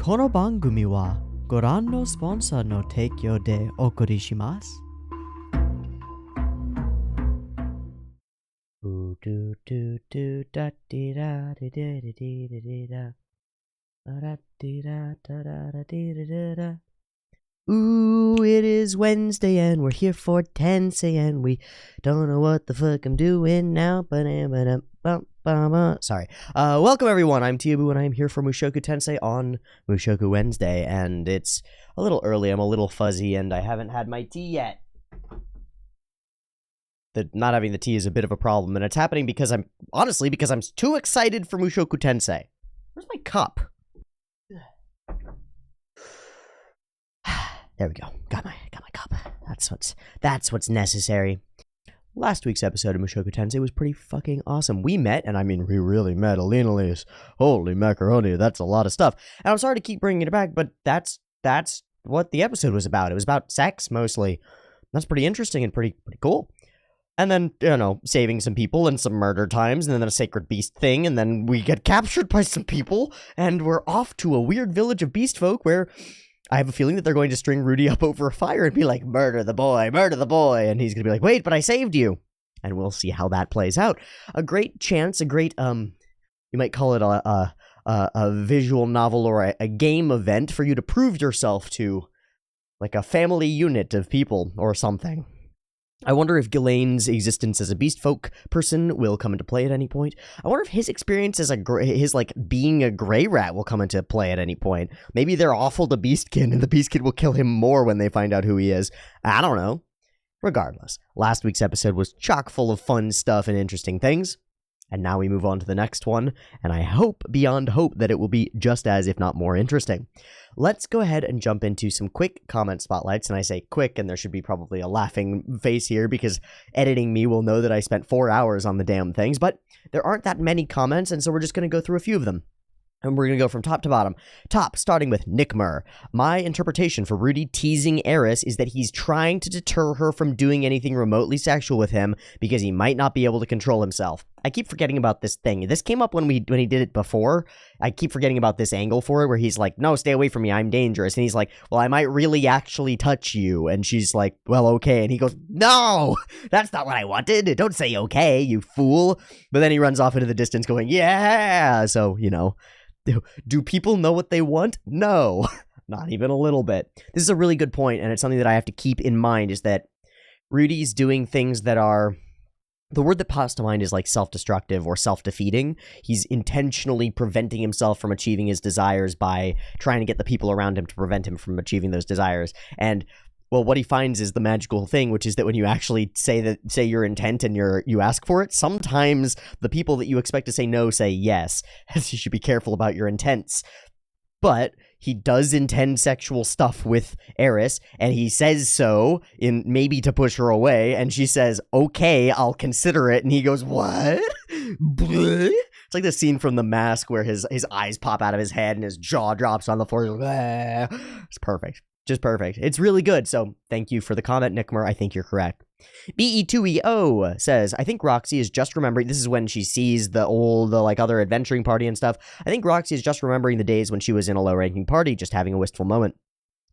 この番組はご覧のスポンサーの提供でお送りします。Ooh, do, do, do, da, dee, da, dee, dee, dee, dee, dee, dee, da. Da, dee, da, da, da, da, dee, da, da, da. Ooh, it is Wednesday and we're here for Tensei and we don't know what the fuck I'm doing now. Sorry. Welcome everyone, I'm Teeaboo and I'm here for Mushoku Tensei on Mushoku Wednesday, and it's a little early, I'm a little fuzzy, and I haven't had my tea yet. Not having the tea is a bit of a problem, and it's happening because I'm too excited for Mushoku Tensei. Where's my cup? There we go. Got my cup. That's what's necessary. Last week's episode of Mushoku Tensei was pretty fucking awesome. We met, and I mean we really met Alenalise. Holy macaroni, that's a lot of stuff. And I'm sorry to keep bringing it back, but that's what the episode was about. It was about sex mostly. That's pretty interesting and pretty cool. And then, you know, saving some people and some murder times, and then a sacred beast thing, and then we get captured by some people, and we're off to a weird village of beast folk where I have a feeling that they're going to string Rudy up over a fire and be like, murder the boy, and he's going to be like, wait, but I saved you. And we'll see how that plays out. A great chance, you might call it a visual novel or a game event for you to prove yourself to, like a family unit of people or something. I wonder if Ghislaine's existence as a beast folk person will come into play at any point. I wonder if his experience as being a gray rat will come into play at any point. Maybe they're awful to Beastkin and the Beastkid will kill him more when they find out who he is. I don't know. Regardless, last week's episode was chock full of fun stuff and interesting things. And now we move on to the next one, and I hope, beyond hope, that it will be just as, if not more, interesting. Let's go ahead and jump into some quick comment spotlights, and I say quick, and there should be probably a laughing face here, because editing me will know that I spent 4 hours on the damn things, but there aren't that many comments, and so we're just going to go through a few of them. And we're going to go from top to bottom. Top, starting with Nick Murr. My interpretation for Rudy teasing Eris is that he's trying to deter her from doing anything remotely sexual with him because he might not be able to control himself. I keep forgetting about this thing. This came up when he did it before. I keep forgetting about this angle for it where he's like, no, stay away from me, I'm dangerous. And he's like, well, I might really actually touch you. And she's like, well, okay. And he goes, no, that's not what I wanted. Don't say okay, you fool. But then he runs off into the distance going, yeah. So, you know. Do people know what they want? No, not even a little bit. This is a really good point, and it's something that I have to keep in mind, is that Rudy's doing things that are... The word that pops to mind is like self-destructive or self-defeating. He's intentionally preventing himself from achieving his desires by trying to get the people around him to prevent him from achieving those desires. And well, what he finds is the magical thing, which is that when you actually say your intent and you ask for it, sometimes the people that you expect to say no say yes. You should be careful about your intents. But he does intend sexual stuff with Eris, and he says so in maybe to push her away, and she says, okay, I'll consider it, and he goes, what? It's like the scene from The Mask where his eyes pop out of his head and his jaw drops on the floor. It's perfect. Just perfect. It's really good, so thank you for the comment, Nickmer. I think you're correct. BE2EO says, I think Roxy is just remembering, this is when she sees the other adventuring party and stuff. I think Roxy is just remembering the days when she was in a low-ranking party, just having a wistful moment.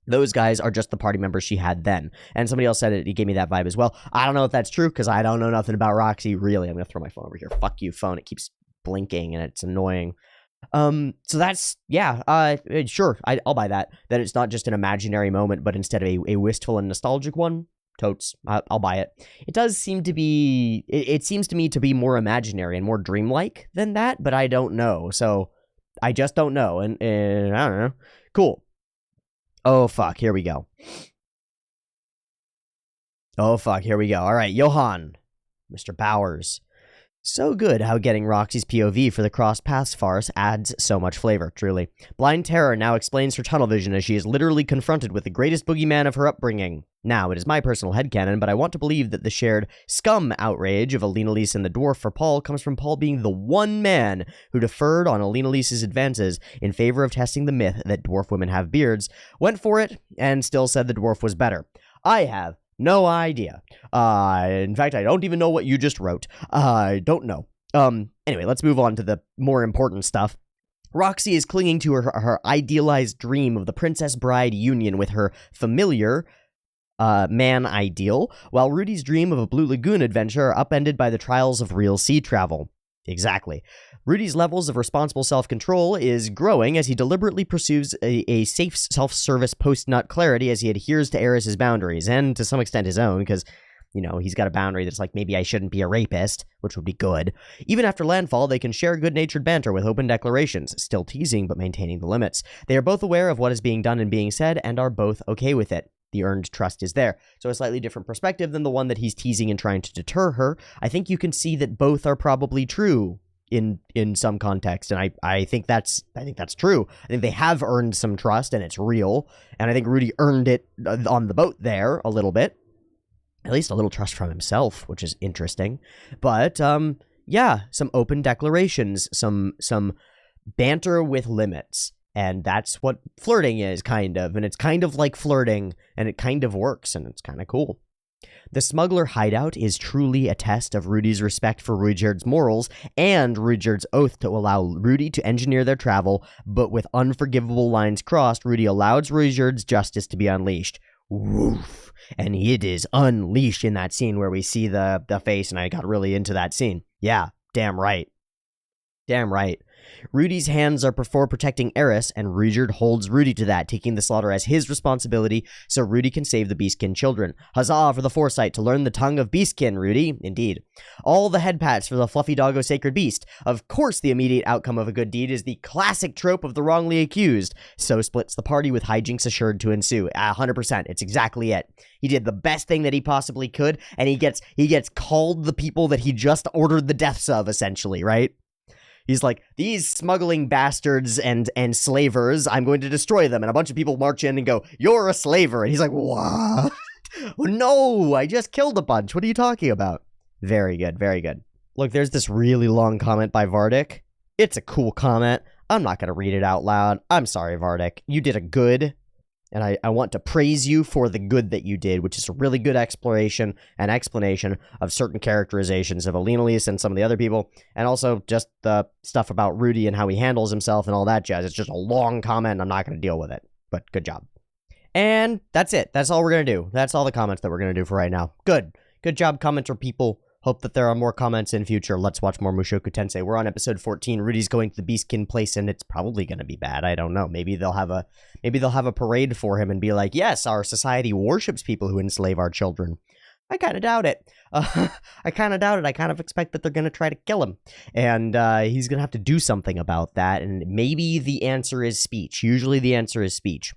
Those guys are just the party members she had then. And somebody else said it, he gave me that vibe as well. I don't know if that's true, because I don't know nothing about Roxy, really. I'm going to throw my phone over here. Fuck you, phone. It keeps blinking, and it's annoying. So that's, yeah, sure, I'll buy that it's not just an imaginary moment, but instead of a wistful and nostalgic one. Totes, I'll buy it. It does seem to be, it seems to me to be more imaginary and more dreamlike than that, but I don't know, so I just don't know, and I don't know. Cool. Oh, fuck, here we go. All right, Johan, Mr. Bowers. So good how getting Roxy's POV for the Cross Paths farce adds so much flavor, truly. Blind Terror now explains her tunnel vision as she is literally confronted with the greatest boogeyman of her upbringing. Now, it is my personal headcanon, but I want to believe that the shared scum outrage of Alenalise and the dwarf for Paul comes from Paul being the one man who deferred on Alenalise's advances in favor of testing the myth that dwarf women have beards, went for it, and still said the dwarf was better. I have no idea. In fact, I don't even know what you just wrote. I don't know. Anyway, let's move on to the more important stuff. Roxy is clinging to her idealized dream of the princess bride union with her familiar man ideal, while Rudy's dream of a Blue Lagoon adventure are upended by the trials of real sea travel. Exactly. Rudy's levels of responsible self-control is growing as he deliberately pursues a safe self-service post-nut clarity as he adheres to Eris's boundaries, and to some extent his own, because, you know, he's got a boundary that's like, maybe I shouldn't be a rapist, which would be good. Even after landfall, they can share good-natured banter with open declarations, still teasing but maintaining the limits. They are both aware of what is being done and being said, and are both okay with it. The earned trust is there. So a slightly different perspective than the one that he's teasing and trying to deter her. I think you can see that both are probably true in some context, and I think that's true. I think they have earned some trust, and it's real. And I think Rudy earned it on the boat there a little bit, at least a little trust from himself, which is interesting. But yeah, some open declarations, some banter with limits. And that's what flirting is, kind of. And it's kind of like flirting, and it kind of works, and it's kind of cool. The smuggler hideout is truly a test of Rudy's respect for Rudyard's morals and Rudyard's oath to allow Rudy to engineer their travel, but with unforgivable lines crossed, Rudy allows Rudyard's justice to be unleashed. Woof. And it is unleashed in that scene where we see the face, and I got really into that scene. Yeah, damn right. Damn right. Rudy's hands are for protecting Eris, and Rudyard holds Rudy to that, taking the slaughter as his responsibility so Rudy can save the Beastkin children. Huzzah for the foresight to learn the tongue of Beastkin, Rudy. Indeed. All the head pats for the fluffy doggo sacred beast. Of course, the immediate outcome of a good deed is the classic trope of the wrongly accused. So splits the party with hijinks assured to ensue. 100%. It's exactly it. He did the best thing that he possibly could, and he gets called the people that he just ordered the deaths of, essentially, right? He's like, these smuggling bastards and slavers, I'm going to destroy them. And a bunch of people march in and go, you're a slaver. And he's like, what? No, I just killed a bunch. What are you talking about? Very good, very good. Look, there's this really long comment by Vardic. It's a cool comment. I'm not going to read it out loud. I'm sorry, Vardic. You did a good. And I want to praise you for the good that you did, which is a really good exploration and explanation of certain characterizations of Alenalise and some of the other people, and also just the stuff about Rudy and how he handles himself and all that jazz. It's just a long comment, and I'm not going to deal with it, but good job. And that's it. That's all we're going to do. That's all the comments that we're going to do for right now. Good. Good job, commenter people. Hope that there are more comments in future. Let's watch more Mushoku Tensei. We're on episode 14. Rudy's going to the Beastkin place, and it's probably going to be bad. I don't know. Maybe they'll have a parade for him and be like, yes, our society worships people who enslave our children. I kind of doubt it. I kind of doubt it. I kind of expect that they're going to try to kill him. And he's going to have to do something about that. And maybe the answer is speech. Usually the answer is speech.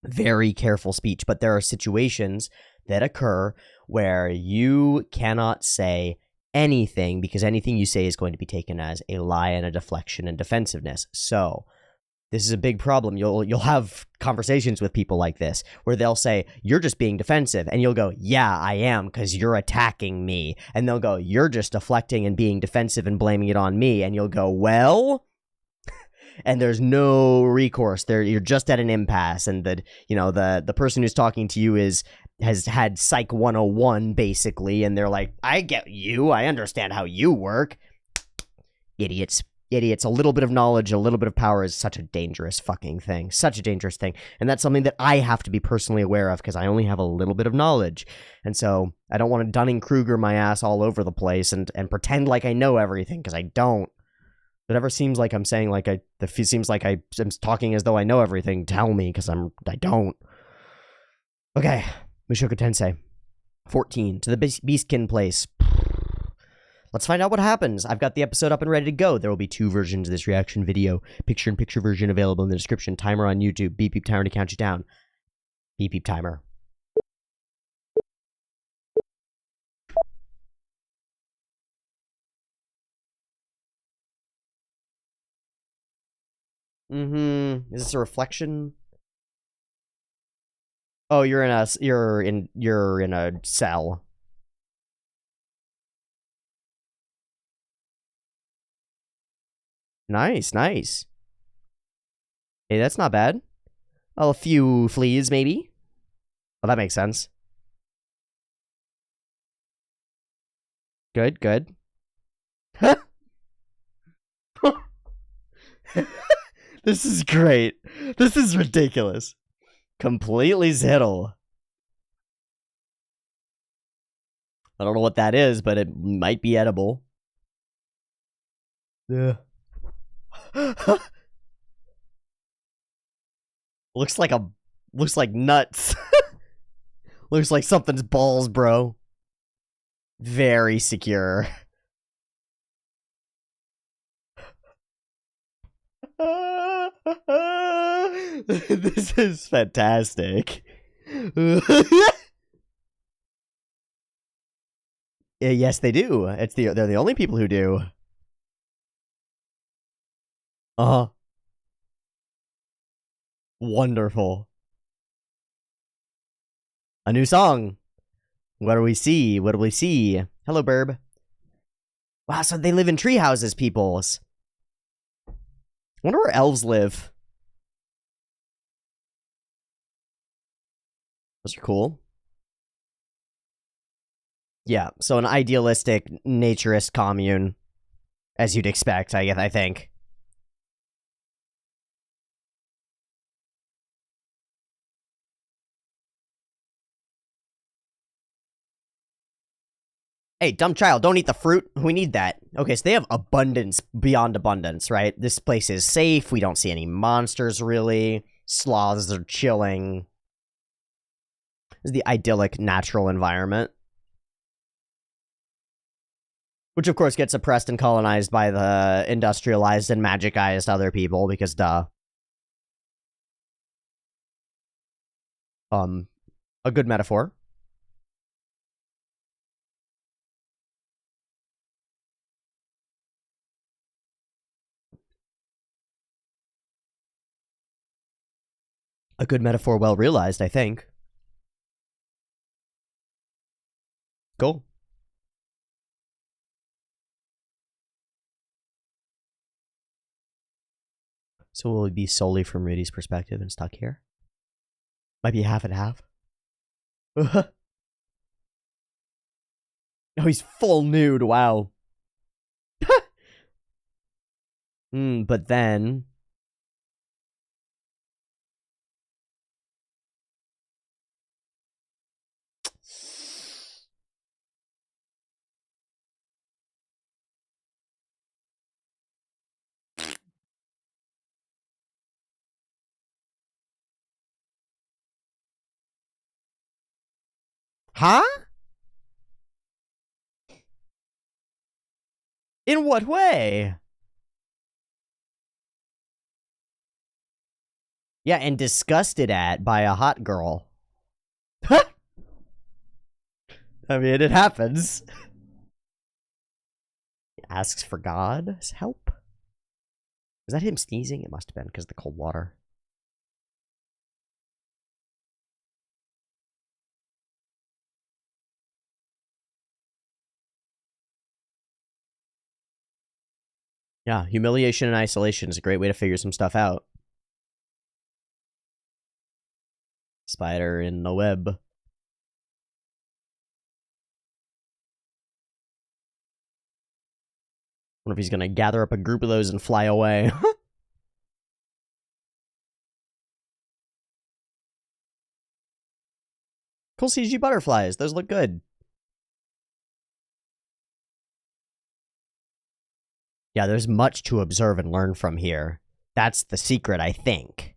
Very careful speech. But there are situations that occur where you cannot say anything because anything you say is going to be taken as a lie and a deflection and defensiveness. So this is a big problem. You'll have conversations with people like this where they'll say, you're just being defensive. And you'll go, yeah, I am, because you're attacking me. And they'll go, you're just deflecting and being defensive and blaming it on me. And you'll go, well, and there's no recourse there. You're just at an impasse. And the person who's talking to you has had Psych 101, basically, and they're like, I get you, I understand how you work. Idiots. A little bit of knowledge, a little bit of power is such a dangerous fucking thing. Such a dangerous thing. And that's something that I have to be personally aware of, because I only have a little bit of knowledge. And so I don't want to Dunning-Kruger my ass all over the place and pretend like I know everything, because I don't. If it ever seems like I'm saying like it seems like I'm talking as though I know everything, tell me, because I don't. Okay. Mushoku Tensei 14, to the Beastkin place. Let's find out what happens. I've got the episode up and ready to go. There will be 2 versions of this reaction video. Picture-in-picture version available in the description. Timer on YouTube. Beep beep timer to count you down. Beep beep timer. Is this a reflection? Oh, you're in a cell. Nice, nice. Hey, that's not bad. Oh, a few fleas, maybe? Well, that makes sense. Good, good. This is great. This is ridiculous. Completely zero. I don't know what that is, but it might be edible. Yeah. Looks like nuts. Looks like something's balls, bro. Very secure. This is fantastic. Yes, they do. They're the only people who do. Uh-huh. Wonderful. A new song. What do we see? What do we see? Hello, Burb. Wow, so they live in tree houses, peoples. Wonder where elves live. Those are cool. Yeah, so an idealistic naturist commune, as you'd expect, I think. Hey, dumb child, don't eat the fruit. We need that. Okay, so they have abundance beyond abundance, right? This place is safe. We don't see any monsters, really. Sloths are chilling. This is the idyllic, natural environment. Which, of course, gets oppressed and colonized by the industrialized and magicized other people, because duh. A good metaphor. A good metaphor well realized, I think. Cool. So will it be solely from Rudy's perspective and stuck here? Might be half and half. Oh, he's full nude, wow. But then... Huh? In what way? Yeah, and disgusted at by a hot girl. I mean, it happens. He asks for God's help? Was that him sneezing? It must have been because of the cold water. Yeah, humiliation and isolation is a great way to figure some stuff out. Spider in the web. Wonder if he's gonna gather up a group of those and fly away. Cool CG butterflies. Those look good. Yeah, there's much to observe and learn from here. That's the secret, I think.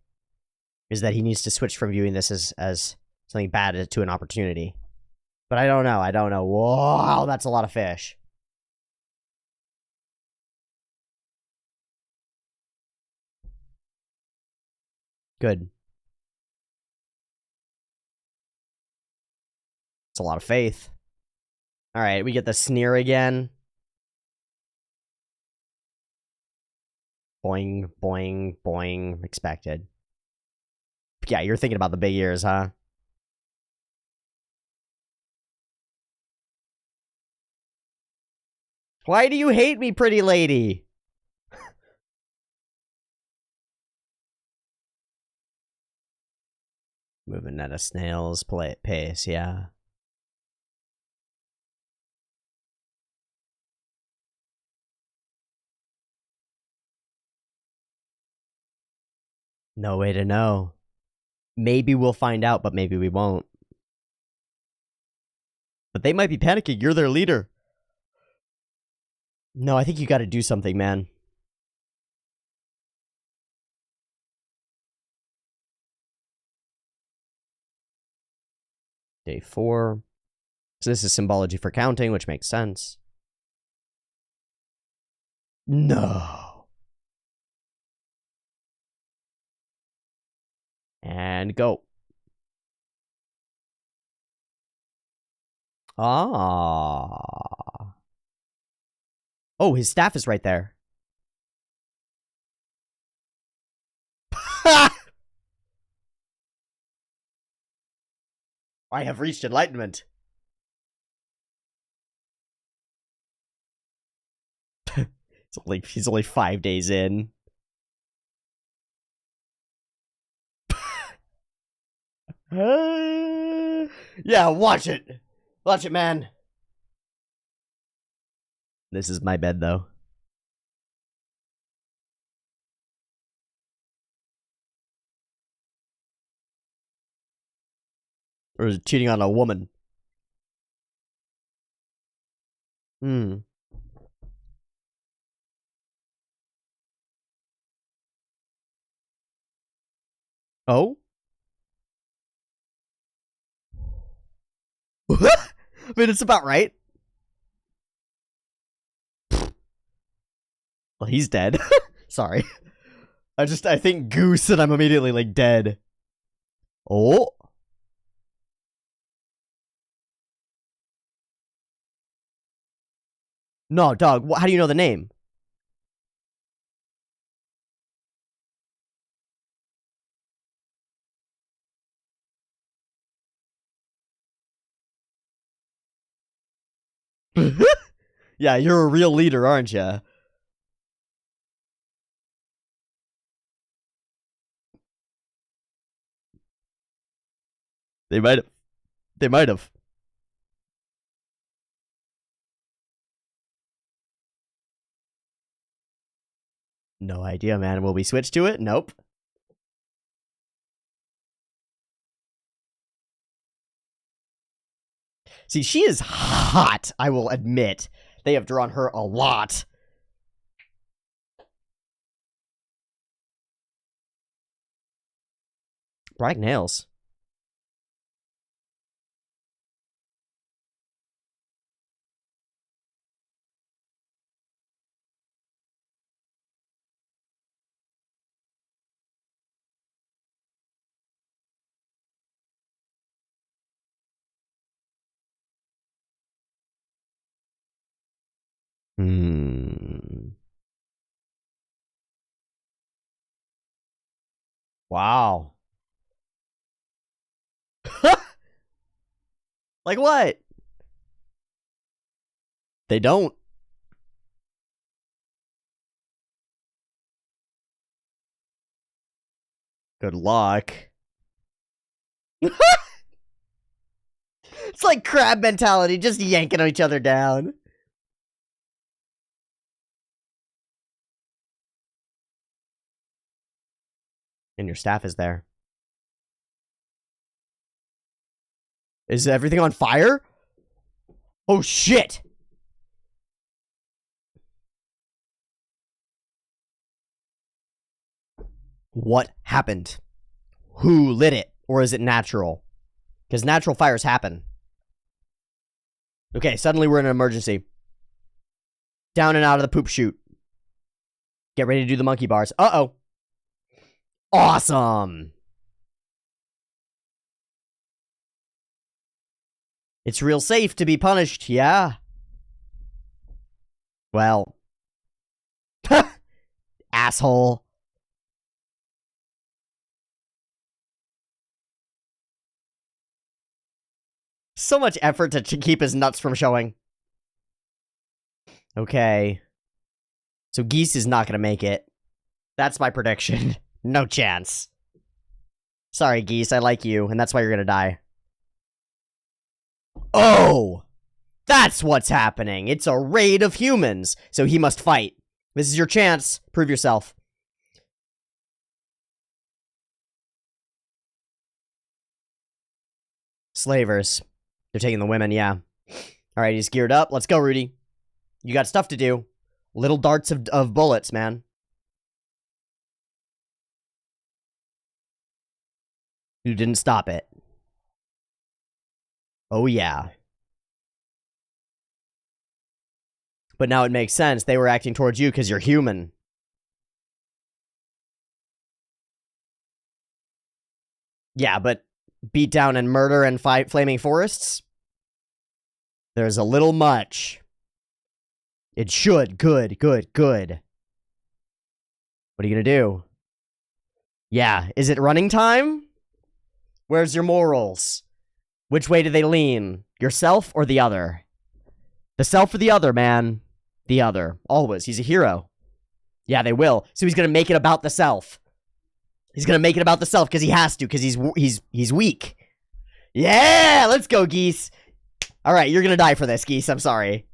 Is that he needs to switch from viewing this as something bad to an opportunity. But I don't know. I don't know. Whoa, that's a lot of fish. Good. It's a lot of faith. Alright, we get the sneer again. Boing, boing, boing. Expected. Yeah, you're thinking about the big ears, huh? Why do you hate me, pretty lady? Moving at a snail's pace, yeah. No way to know. Maybe we'll find out, but maybe we won't. But they might be panicking. You're their leader. No, I think you gotta do something, man. Day 4. So this is symbology for counting, which makes sense. No. And go. Ah. Oh, his staff is right there. I have reached enlightenment. He's only 5 days in. Yeah, watch it. Watch it, man. This is my bed, though. Or is it cheating on a woman? Hmm. Oh? I mean, it's about right. Well, he's dead. Sorry. I think goose and I'm immediately, like, dead. Oh? No, dog. How do you know the name? Yeah, you're a real leader, aren't you? They might have. They might have. No idea, man. Will we switch to it? Nope. See, she is hot, I will admit. They have drawn her a lot. Black nails. Wow. Like what? They don't. Good luck. It's like crab mentality, just yanking each other down. And your staff is there. Is everything on fire? Oh, shit! What happened? Who lit it? Or is it natural? Because natural fires happen. Okay, suddenly we're in an emergency. Down and out of the poop chute. Get ready to do the monkey bars. Uh-oh. Awesome! It's real safe to be punished, yeah? Well. Asshole. So much effort to keep his nuts from showing. Okay. So Geese is not gonna make it. That's my prediction. No chance. Sorry, Geese, I like you, and that's why you're gonna die. Oh! That's what's happening. It's a raid of humans, so he must fight. This is your chance. Prove yourself. Slavers. They're taking the women, yeah. Alright, he's geared up. Let's go, Rudy. You got stuff to do. Little darts of bullets, man. You didn't stop it. Oh, yeah. But now it makes sense. They were acting towards you because you're human. Yeah, but beat down and murder and fight flaming forests? There's a little much. It should. Good. What are you gonna do? Yeah, is it running time? Where's your morals? Which way do they lean? Yourself or the other? The self or the other, man? The other. Always. He's a hero. Yeah, they will. So he's gonna make it about the self. He's gonna make it about the self because he has to, because he's weak. Yeah, let's go, Geese. All right, you're gonna die for this, Geese. I'm sorry.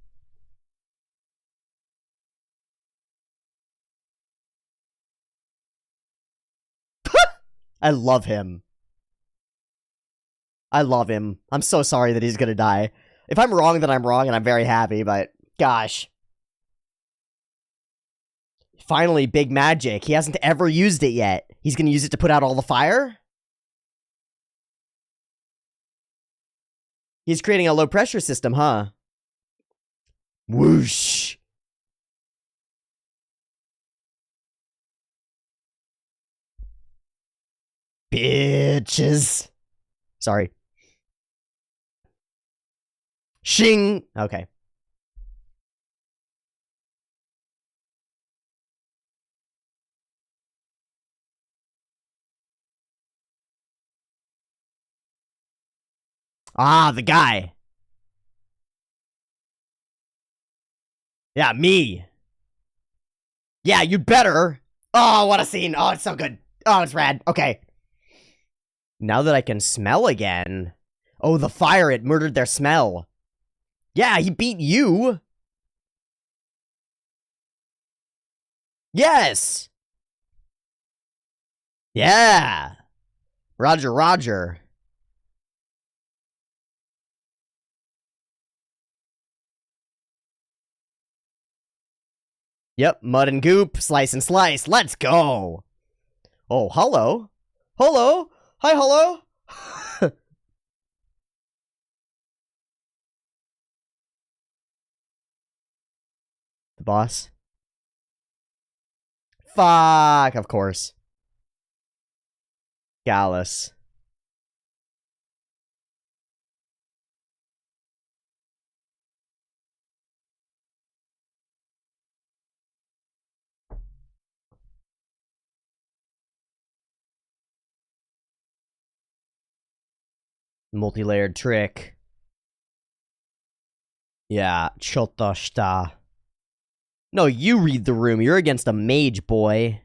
I love him. I love him. I'm so sorry that he's gonna die. If I'm wrong, then I'm wrong, and I'm very happy, but gosh. Finally, big magic. He hasn't ever used it yet. He's gonna use it to put out all the fire? He's creating a low-pressure system, huh? Whoosh. Bitches. Sorry. Shing. Okay. Ah, the guy. Yeah, me. Yeah, you'd better. Oh, what a scene. Oh, it's so good. Oh, it's rad. Okay. Now that I can smell again. Oh, the fire, it murdered their smell. Yeah, he beat you. Yes. Yeah. Roger. Yep, mud and goop, slice and slice. Let's go. Oh, hello. Hello. Hi, hello. The boss. Fuck, of course. Gallus. Multi-layered trick. Yeah, choto shita. No, you read the room. You're against a mage, boy.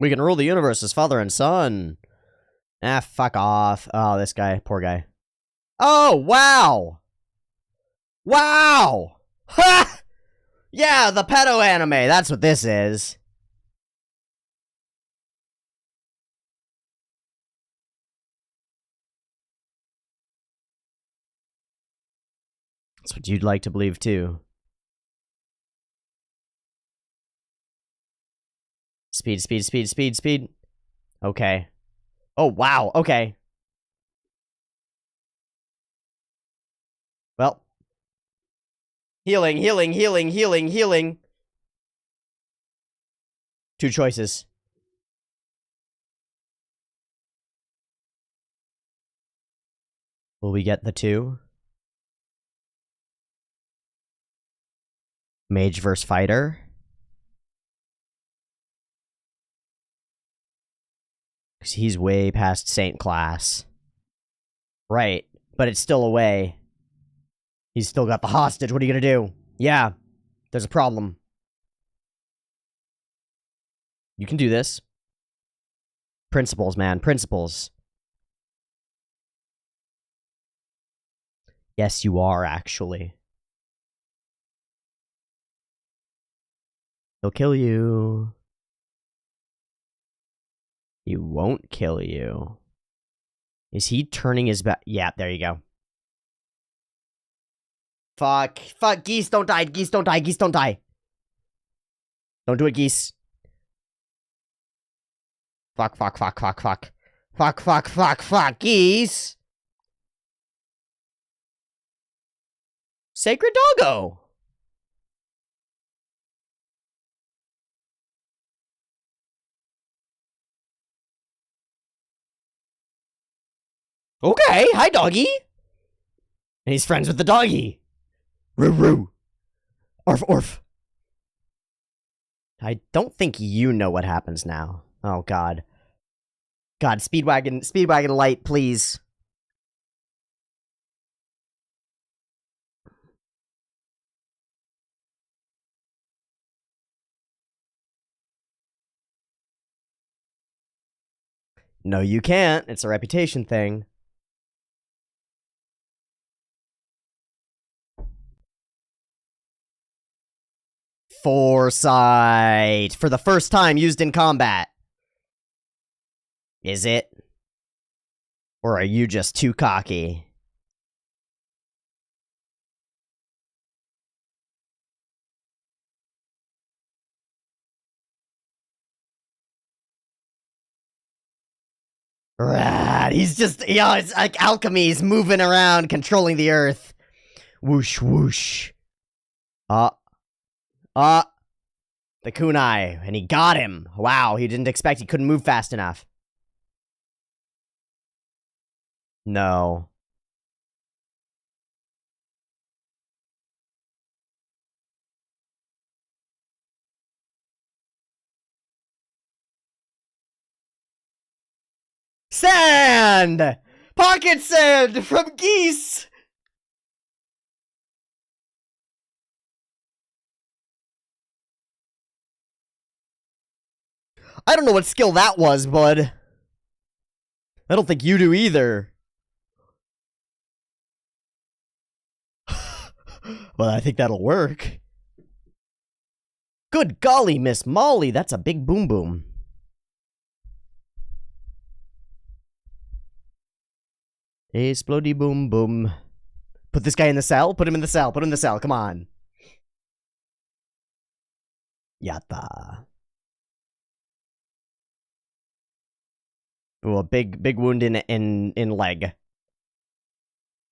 We can rule the universe as father and son. Ah, fuck off. Oh, this guy. Poor guy. Oh, wow! Wow! Ha! Yeah, the pedo anime. That's what this is. That's what you'd like to believe, too. Speed. Okay. Oh, wow. Okay. Well. Healing. Two choices. Will we get the two? Mage versus fighter? Because he's way past Saint class. Right. But it's still away. He's still got the hostage. What are you gonna do? Yeah, there's a problem. You can do this. Principles, man. Principles. Yes, you are, actually. He'll kill you. He won't kill you. Is he turning his back? Yeah, there you go. Fuck. Fuck, geese don't die. Geese don't die. Geese don't die. Don't do it, geese. Fuck, fuck, fuck, fuck, fuck. Fuck, fuck, fuck, fuck, geese. Sacred doggo. Okay, hi, doggy. And he's friends with the doggy. Roo roo. Orf orf. I don't think you know what happens now. Oh, God. God, Speedwagon light, please. No, you can't. It's a reputation thing. Foresight. For the first time used in combat. Is it? Or are you just too cocky? Rad. He's just, it's like alchemy. He's moving around, controlling the earth. Whoosh, whoosh. The kunai. And he got him. Wow, he didn't expect he couldn't move fast enough. No. Sand! Pocket sand from geese! I don't know what skill that was, bud. I don't think you do either. But I think that'll work. Good golly, Miss Molly, that's a big boom boom. Explodey boom boom. Put this guy in the cell? Put him in the cell. Put him in the cell. Come on. Yatta. Ooh, a big wound in leg.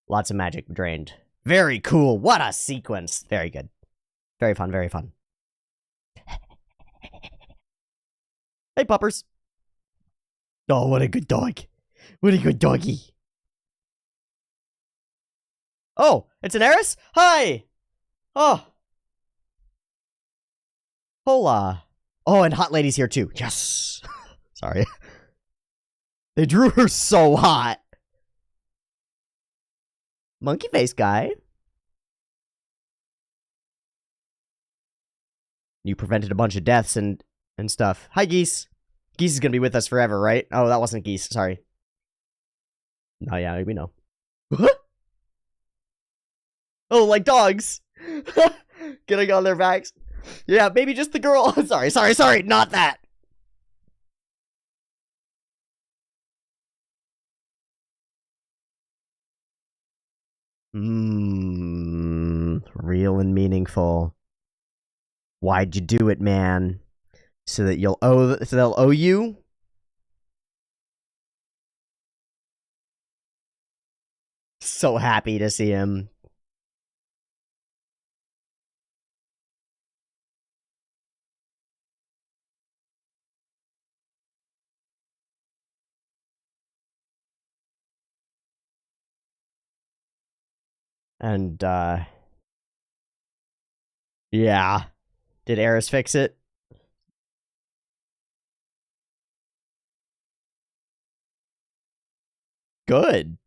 Lots of magic drained. Very cool. What a sequence. Very good. Very fun, very fun. Hey, puppers. Oh, what a good dog. What a good doggy. Oh, it's an heiress? Hi! Oh. Hola. Oh, and Hot Lady's here too. Yes. Sorry. They drew her so hot. Monkey face guy. You prevented a bunch of deaths and stuff. Hi, Geese. Geese is gonna be with us forever, right? Oh, that wasn't Geese. Sorry. Oh, yeah, we know. Oh, like dogs. Getting on their backs. Yeah, maybe just the girl. Sorry. Not that. Real and meaningful. Why'd you do it, man? So that they'll owe you? So happy to see him. And, yeah. Did Eris fix it? Good.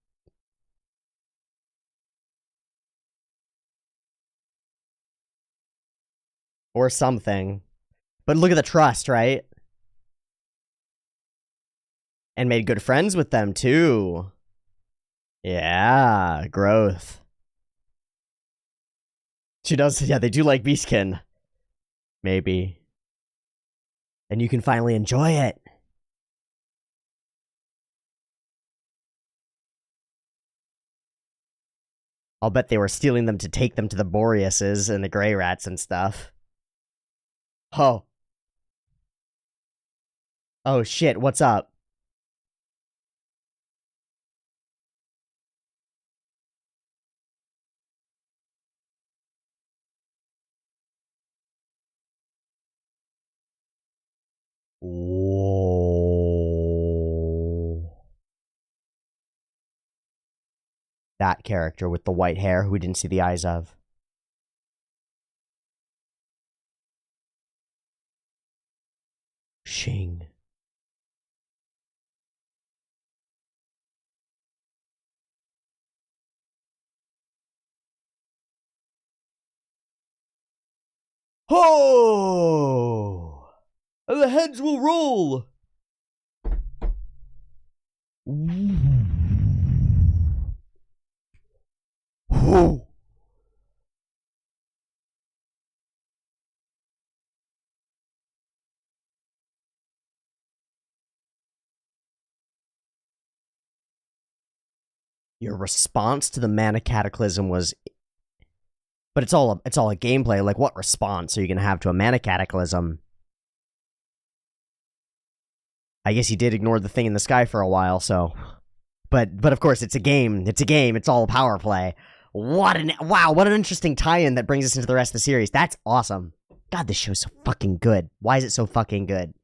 Or something. But look at the trust, right? And made good friends with them, too. Yeah, growth. She does, yeah, they do like Beastkin. Maybe. And you can finally enjoy it. I'll bet they were stealing them to take them to the Boreases and the Grey Rats and stuff. Oh. Oh shit, what's up? Whoa. That character with the white hair who we didn't see the eyes of. Shing. Oh! The heads will roll! Oh! Your response to the Mana Cataclysm was... But it's all a gameplay. Like, what response are you gonna have to a Mana Cataclysm? I guess he did ignore the thing in the sky for a while, so... But of course, it's a game. It's a game. It's all power play. What an interesting tie-in that brings us into the rest of the series. That's awesome. God, this show's so fucking good. Why is it so fucking good?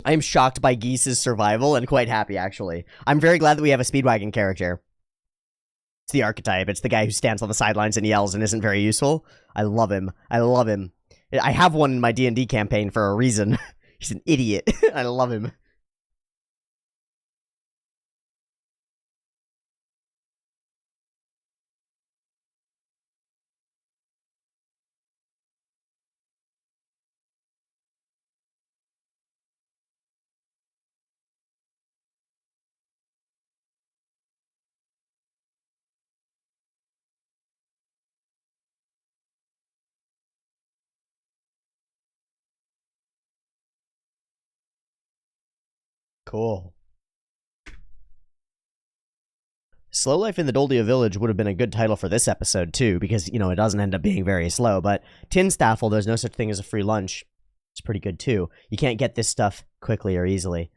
I am shocked by Geese's survival and quite happy, actually. I'm very glad that we have a Speedwagon character. It's the archetype. It's the guy who stands on the sidelines and yells and isn't very useful. I love him. I love him. I have one in my D&D campaign for a reason. He's an idiot. I love him. Cool. Slow Life in the Doldia Village would have been a good title for this episode, too, because, you know, it doesn't end up being very slow, but Tinstaffel, there's no such thing as a free lunch. It's pretty good, too. You can't get this stuff quickly or easily.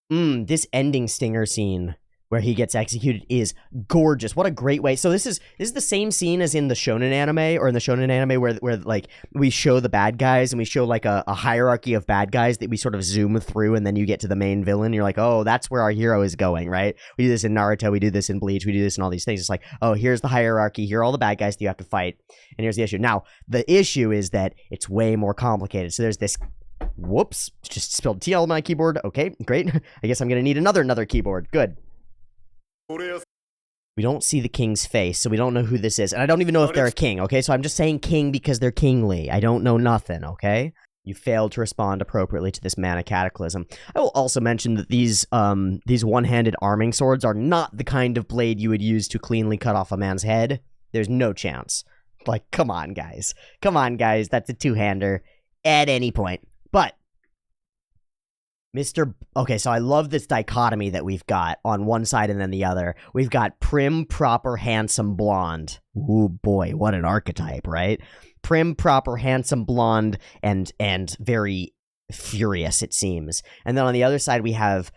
This ending stinger scene where he gets executed is gorgeous. What a great way. So this is the same scene as in the shonen anime, or in the shonen anime where like we show the bad guys and we show like a hierarchy of bad guys that we sort of zoom through, and then you get to the main villain. You're like, oh, that's where our hero is going, right? We do this in Naruto, we do this in Bleach, we do this in all these things. It's like, oh, here's the hierarchy, here are all the bad guys that you have to fight, and here's the issue. Now, the issue is that it's way more complicated. So there's this... Whoops, just spilled tea all on my keyboard. Okay, great. I guess I'm gonna need another keyboard. Good. We don't see the king's face, so we don't know who this is. And I don't even know if they're a king, okay? So I'm just saying king because they're kingly. I don't know nothing, okay? You failed to respond appropriately to this Mana Cataclysm. I will also mention that these one-handed arming swords are not the kind of blade you would use to cleanly cut off a man's head. There's no chance. Like, come on, guys. Come on, guys. That's a two-hander at any point. But... Okay, so I love this dichotomy that we've got on one side and then the other. We've got prim, proper, handsome blonde. Ooh, boy, what an archetype, right? Prim, proper, handsome blonde, and very furious, it seems. And then on the other side, we have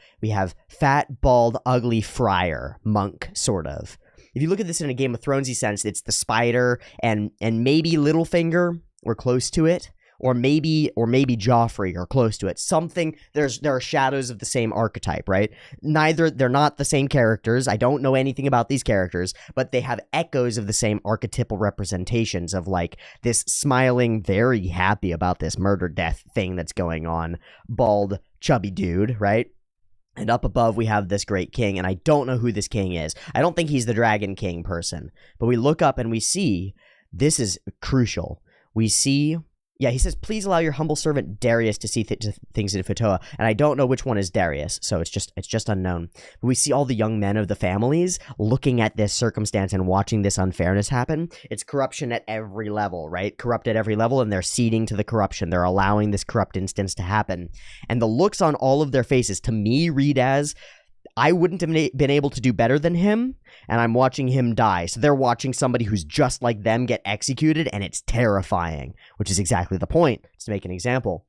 fat, bald, ugly friar, monk, sort of. If you look at this in a Game of Thronesy sense, it's the spider and maybe Littlefinger, or close to it. Or maybe Joffrey, or close to it. Something, there are shadows of the same archetype, right? They're not the same characters. I don't know anything about these characters, but they have echoes of the same archetypal representations of, like, this smiling, very happy about this murder death thing that's going on, bald, chubby dude, right? And up above, we have this great king, and I don't know who this king is. I don't think he's the Dragon King person. But we look up and we see, this is crucial. We see, yeah, he says, please allow your humble servant Darius to see things in Futoa. And I don't know which one is Darius, so it's just unknown. But we see all the young men of the families looking at this circumstance and watching this unfairness happen. It's corruption at every level, right? Corrupt at every level, and they're ceding to the corruption. They're allowing this corrupt instance to happen. And the looks on all of their faces, to me, read as, I wouldn't have been able to do better than him, and I'm watching him die. So they're watching somebody who's just like them get executed, and it's terrifying, which is exactly the point. Let's make an example.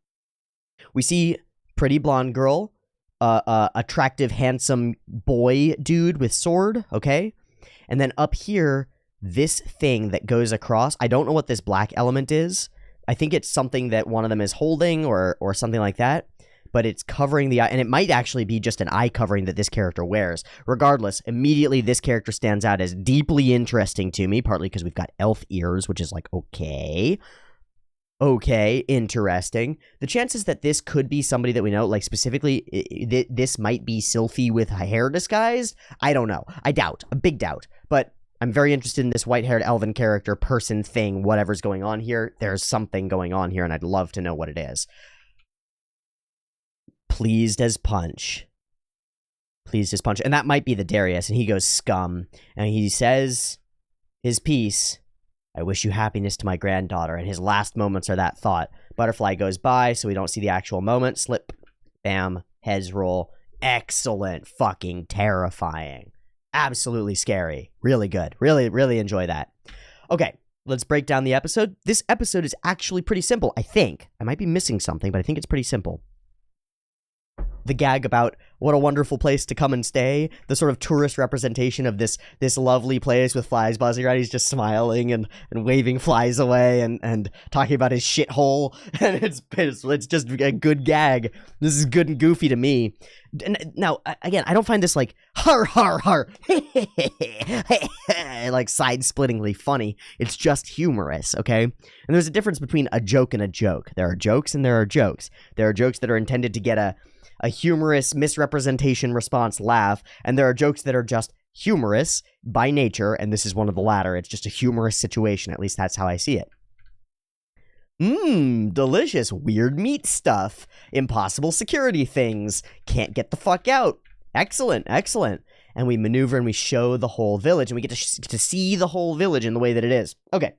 We see pretty blonde girl, attractive, handsome boy dude with sword, okay? And then up here, this thing that goes across, I don't know what this black element is. I think it's something that one of them is holding or something like that. But it's covering the eye, and it might actually be just an eye covering that this character wears. Regardless, immediately this character stands out as deeply interesting to me, partly because we've got elf ears, which is like, okay, interesting. The chances that this could be somebody that we know, like specifically, this might be Sylphie with hair disguised, I don't know. I doubt, a big doubt, but I'm very interested in this white-haired elven character, person, thing, whatever's going on here. There's something going on here, and I'd love to know what it is. Pleased as punch. Pleased as punch. And that might be the Darius. And he goes, scum. And he says his piece, I wish you happiness to my granddaughter. And his last moments are that thought. Butterfly goes by, so we don't see the actual moment. Slip, bam, heads roll. Excellent. Fucking terrifying. Absolutely scary. Really good. Really, really enjoy that. Okay, let's break down the episode. This episode is actually pretty simple, I think. I might be missing something, but I think it's pretty simple. The gag about what a wonderful place to come and stay, the sort of tourist representation of this lovely place with flies buzzing around. He's just smiling and waving flies away and talking about his shithole, and it's just a good gag. This is good and goofy to me. Now, again, I don't find this like har har har like side-splittingly funny. It's just humorous, okay? And there's a difference between a joke and a joke. There are jokes and there are jokes. There are jokes that are intended to get a humorous misrepresentation response laugh, and there are jokes that are just humorous by nature, and this is one of the latter. It's just a humorous situation. At least that's how I see it. Delicious weird meat stuff. Impossible security things. Can't get the fuck out. Excellent, excellent. And we maneuver and we show the whole village, and we get to see the whole village in the way that it is. Okay.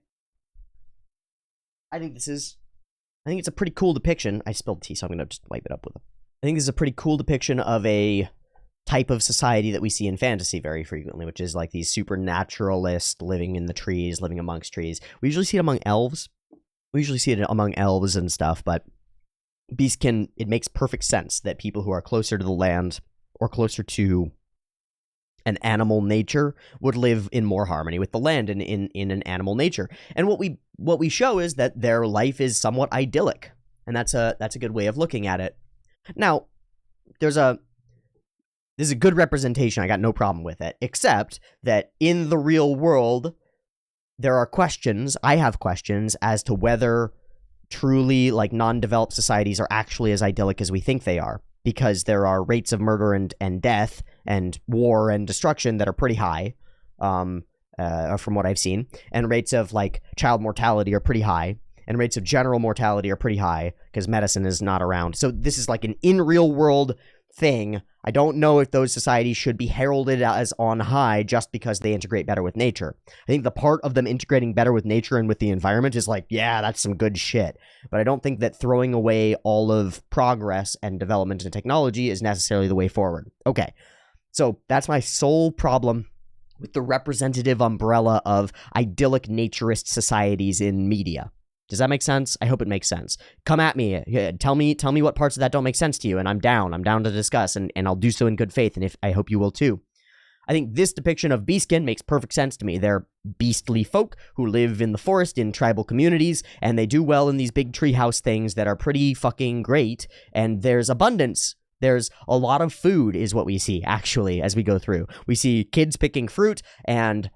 I think it's a pretty cool depiction. I spilled tea, so I'm gonna just wipe it up with I think this is a pretty cool depiction of a type of society that we see in fantasy very frequently, which is like these supernaturalists living in the trees, living amongst trees. We usually see it among elves. We usually see it among elves and stuff, but Beastkin, it makes perfect sense that people who are closer to the land or closer to an animal nature would live in more harmony with the land and in an animal nature. And what we show is that their life is somewhat idyllic, and that's a good way of looking at it. Now, this is a good representation. I got no problem with it, except that in the real world, there are questions. I have questions as to whether truly like non-developed societies are actually as idyllic as we think they are, because there are rates of murder and death and war and destruction that are pretty high, from what I've seen, and rates of like child mortality are pretty high. And rates of general mortality are pretty high because medicine is not around. So this is like an in real world thing. I don't know if those societies should be heralded as on high just because they integrate better with nature. I think the part of them integrating better with nature and with the environment is like, yeah, that's some good shit. But I don't think that throwing away all of progress and development and technology is necessarily the way forward. Okay, so that's my sole problem with the representative umbrella of idyllic naturist societies in media. Does that make sense? I hope it makes sense. Come at me. Tell me what parts of that don't make sense to you, and I'm down. I'm down to discuss, and I'll do so in good faith, and I hope you will too. I think this depiction of Beastkin makes perfect sense to me. They're beastly folk who live in the forest in tribal communities, and they do well in these big treehouse things that are pretty fucking great, and there's abundance. There's a lot of food is what we see, actually, as we go through. We see kids picking fruit, and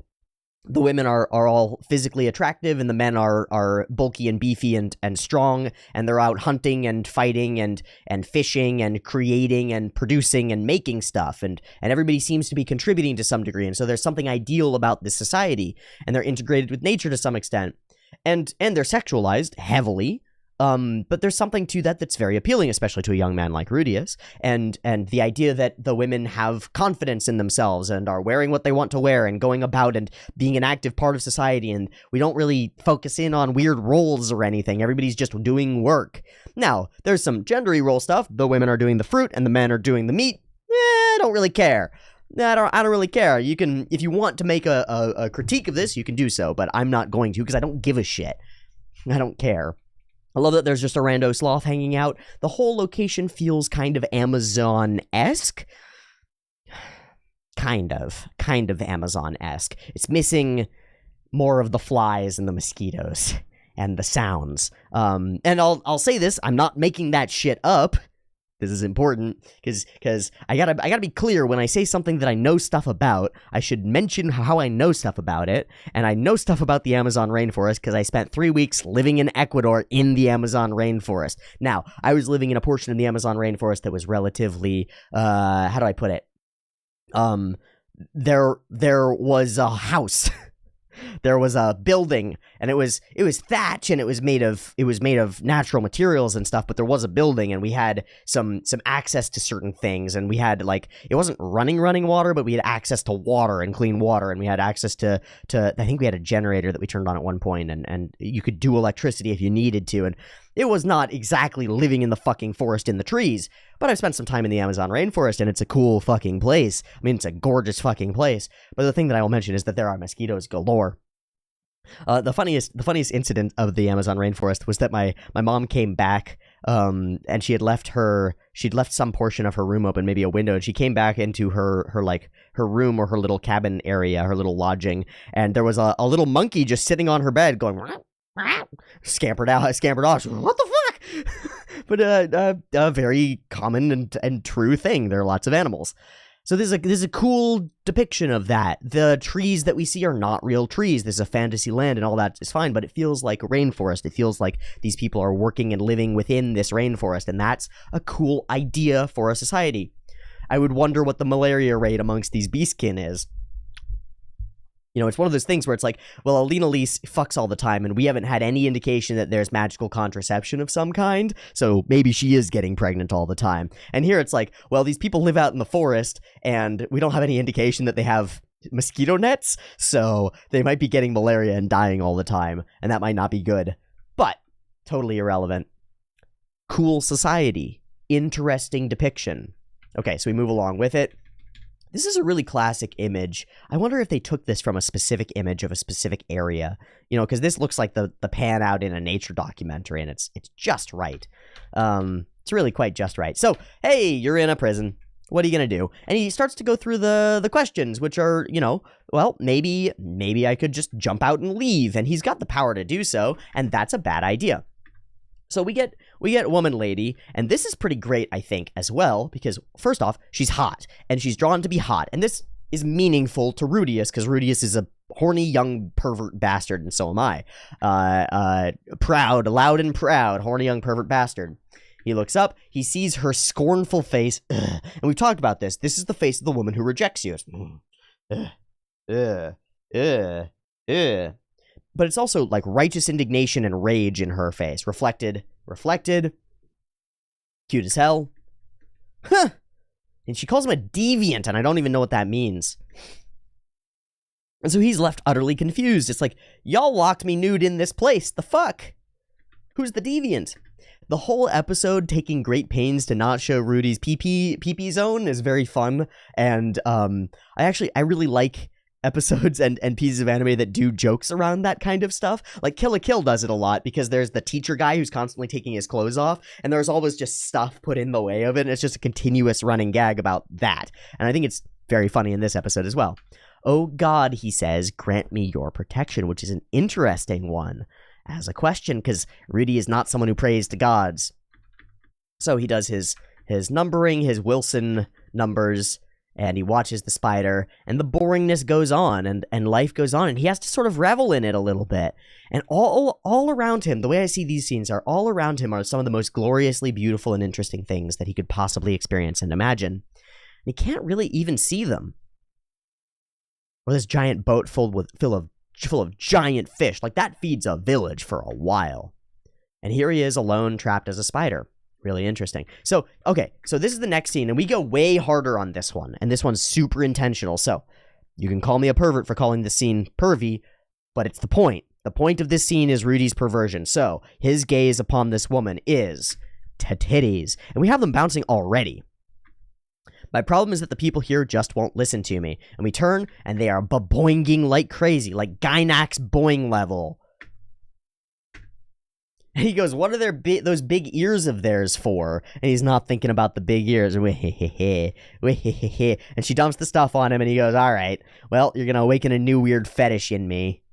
the women are all physically attractive, and the men are bulky and beefy and strong, and they're out hunting and fighting and fishing and creating and producing and making stuff, and everybody seems to be contributing to some degree, and so there's something ideal about this society, and they're integrated with nature to some extent, and they're sexualized heavily. But there's something to that that's very appealing, especially to a young man like Rudius, and the idea that the women have confidence in themselves and are wearing what they want to wear and going about and being an active part of society, and we don't really focus in on weird roles or anything. Everybody's just doing work. Now, there's some gender role stuff. The women are doing the fruit and the men are doing the meat. I don't really care. I don't really care. You can, if you want to make a critique of this, you can do so, but I'm not going to, because I don't give a shit. I don't care. I love that there's just a rando sloth hanging out. The whole location feels kind of Amazon-esque. Kind of Amazon-esque. It's missing more of the flies and the mosquitoes and the sounds. And I'll say this, I'm not making that shit up. This is important, because I gotta be clear. When I say something that I know stuff about, I should mention how I know stuff about it, and I know stuff about the Amazon rainforest because I spent 3 weeks living in Ecuador in the Amazon rainforest. Now, I was living in a portion of the Amazon rainforest that was relatively, how do I put it? There was a house. There was a building, and it was thatch, and it was made of natural materials and stuff, but there was a building, and we had some access to certain things, and we had, like, it wasn't running water, but we had access to water and clean water, and we had access to I think we had a generator that we turned on at one point, and you could do electricity if you needed to, and it was not exactly living in the fucking forest in the trees, but I've spent some time in the Amazon rainforest, and it's a cool fucking place. I mean, it's a gorgeous fucking place. But the thing that I will mention is that there are mosquitoes galore. The funniest incident of the Amazon rainforest was that my mom came back, and she'd left some portion of her room open, maybe a window, and she came back into her room or her little cabin area, her little lodging, and there was a little monkey just sitting on her bed going, scampered off. What the fuck? But a very common and true thing. There are lots of animals. So there's a cool depiction of that. The trees that we see are not real trees. There's a fantasy land and all that is fine, but it feels like a rainforest. It feels like these people are working and living within this rainforest, and that's a cool idea for a society. I would wonder what the malaria rate amongst these beastkin is. You know, it's one of those things where it's like, well, Alina Lise fucks all the time, and we haven't had any indication that there's magical contraception of some kind, so maybe she is getting pregnant all the time. And here it's like, well, these people live out in the forest, and we don't have any indication that they have mosquito nets, so they might be getting malaria and dying all the time, and that might not be good. But, totally irrelevant. Cool society. Interesting depiction. Okay, so we move along with it. This is a really classic image. I wonder if they took this from a specific image of a specific area, you know, because this looks like the pan out in a nature documentary, and it's just right. It's really quite just right. So, hey, you're in a prison. What are you going to do? And he starts to go through the questions, which are, you know, well, maybe I could just jump out and leave, and he's got the power to do so, and that's a bad idea. So we get woman lady, and this is pretty great, I think, as well, because first off, she's hot, and she's drawn to be hot, and this is meaningful to Rudius, because Rudius is a horny young pervert bastard, and so am I. Proud, loud and proud, horny young pervert bastard. He looks up, he sees her scornful face, and we've talked about this. This is the face of the woman who rejects you. But it's also like righteous indignation and rage in her face. Reflected. Cute as hell. Huh. And she calls him a deviant, and I don't even know what that means. And so he's left utterly confused. It's like, y'all locked me nude in this place. The fuck? Who's the deviant? The whole episode taking great pains to not show Rudy's pee-pee zone is very fun. And I really like episodes and pieces of anime that do jokes around that kind of stuff. Like Kill la Kill does it a lot, because there's the teacher guy who's constantly taking his clothes off, and there's always just stuff put in the way of it, and it's just a continuous running gag about that. And I think it's very funny in this episode as well. Oh God, he says, grant me your protection, which is an interesting one as a question, because Rudy is not someone who prays to gods. So he does his numbering, his Wilson numbers, and he watches the spider, and the boringness goes on, and life goes on, and he has to sort of revel in it a little bit. And all around him, the way I see these scenes are, all around him are some of the most gloriously beautiful and interesting things that he could possibly experience and imagine. And he can't really even see them. Or this giant boat full of giant fish, like that feeds a village for a while. And here he is alone, trapped as a spider. Really interesting. So, okay, so this is the next scene, and we go way harder on this one, and this one's super intentional. So, you can call me a pervert for calling this scene pervy, but it's the point. The point of this scene is Rudy's perversion. So, his gaze upon this woman is titties, and we have them bouncing already. My problem is that the people here just won't listen to me, and we turn, and they are boinging like crazy, like Gynax boing level. And he goes, what are those big ears of theirs for? And he's not thinking about the big ears. And she dumps the stuff on him, and he goes, all right, well, you're going to awaken a new weird fetish in me.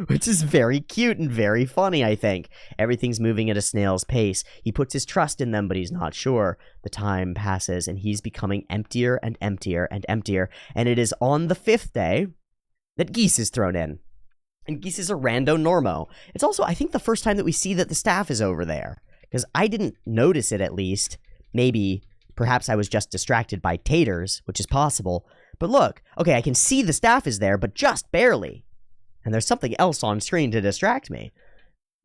Which is very cute and very funny, I think. Everything's moving at a snail's pace. He puts his trust in them, but he's not sure. The time passes, and he's becoming emptier and emptier and emptier. And it is on the 5th day that Geese is thrown in. And Geese is a rando normo. It's also, I think, the first time that we see that the staff is over there. Because I didn't notice it, at least. Maybe, perhaps I was just distracted by taters, which is possible. But look, okay, I can see the staff is there, but just barely. And there's something else on screen to distract me.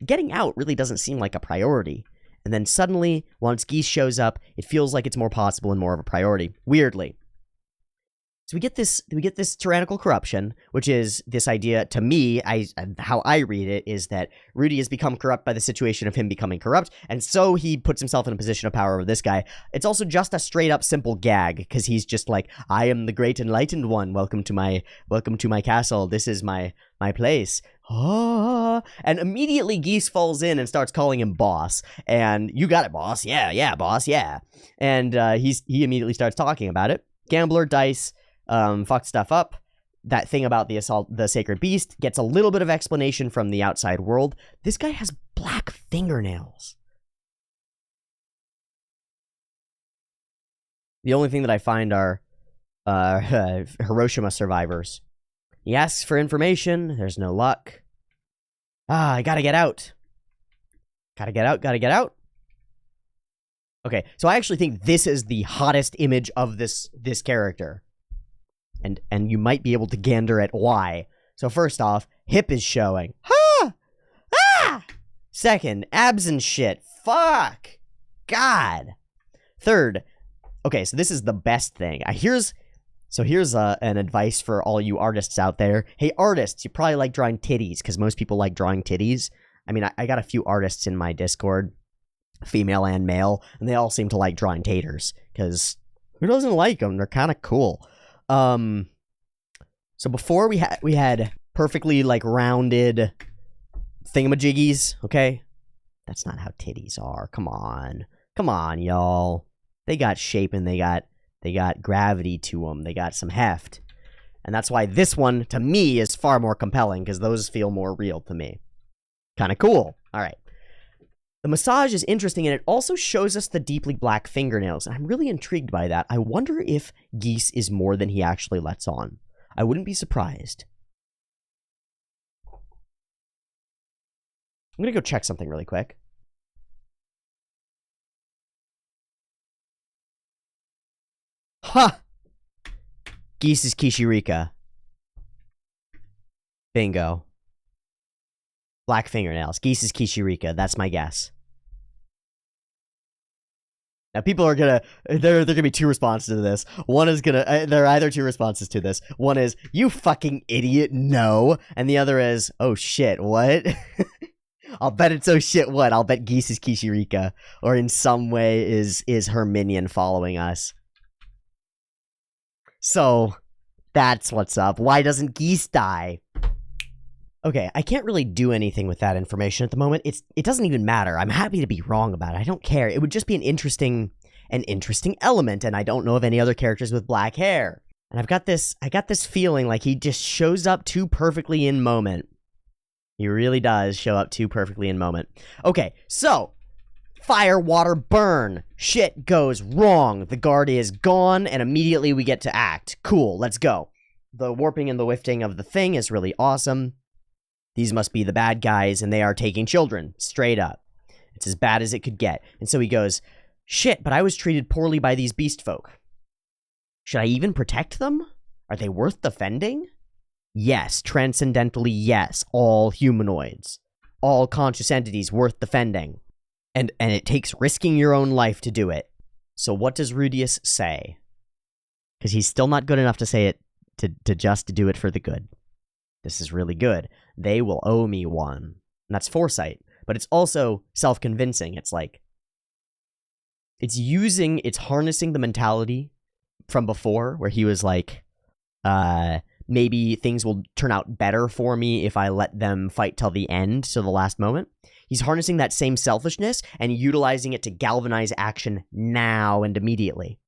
Getting out really doesn't seem like a priority. And then suddenly, once Geese shows up, it feels like it's more possible and more of a priority. Weirdly. So we get this tyrannical corruption, which is this idea, to me, how I read it, is that Rudy has become corrupt by the situation of him becoming corrupt, and so he puts himself in a position of power over this guy. It's also just a straight-up simple gag, because he's just like, I am the great enlightened one, welcome to my castle, this is my place. Oh, and immediately Geese falls in and starts calling him boss, and you got it, boss, yeah, boss, yeah. And he immediately starts talking about it. Gambler, dice, fucked stuff up. That thing about the sacred beast gets a little bit of explanation from the outside world. This guy has black fingernails. The only thing that I find are Hiroshima survivors. He asks for information. There's no luck. I gotta get out. Gotta get out. Okay, so I actually think this is the hottest image of this character. And you might be able to gander at why. So first off, hip is showing. Ha! Ah! Second, abs and shit. Fuck! God! Third, okay, so this is the best thing. Here's an advice for all you artists out there. Hey, artists, you probably like drawing titties, because most people like drawing titties. I mean, I got a few artists in my Discord, female and male, and they all seem to like drawing taters, because who doesn't like them? They're kind of cool. So before we had perfectly, like, rounded thingamajiggies, okay? That's not how titties are. Come on, y'all. They got shape and they got gravity to them. They got some heft. And that's why this one, to me, is far more compelling, because those feel more real to me. Kind of cool. All right. The massage is interesting, and it also shows us the deeply black fingernails, and I'm really intrigued by that. I wonder if Geese is more than he actually lets on. I wouldn't be surprised. I'm gonna go check something really quick. Ha! Geese is Kishirika. Bingo. Black fingernails. Geese is Kishirika. That's my guess. Now, people are gonna... There are gonna be two responses to this. One is gonna... there are either two responses to this. One is, you fucking idiot, no. And the other is, oh shit, what? I'll bet it's oh shit, what? I'll bet Geese is Kishirika. Or in some way is her minion following us. So, that's what's up. Why doesn't Geese die? Okay, I can't really do anything with that information at the moment. It doesn't even matter. I'm happy to be wrong about it. I don't care. It would just be an interesting element, and I don't know of any other characters with black hair. And I got this feeling like he just shows up too perfectly in moment. He really does show up too perfectly in moment. Okay, so Fire, water, burn. Shit goes wrong. The guard is gone, and immediately we get to act. Cool, let's go. The warping and the wifting of the thing is really awesome. These must be the bad guys, and they are taking children. Straight up. It's as bad as it could get. And so he goes, shit, but I was treated poorly by these beast folk. Should I even protect them? Are they worth defending? Yes, transcendentally yes, all humanoids. All conscious entities worth defending. And it takes risking your own life to do it. So what does Rudius say? Because he's still not good enough to say it, to just do it for the good. This is really good. They will owe me one. And that's foresight. But it's also self-convincing. It's like, it's harnessing the mentality from before, where he was like, maybe things will turn out better for me if I let them fight till the end, to the last moment. He's harnessing that same selfishness and utilizing it to galvanize action now and immediately.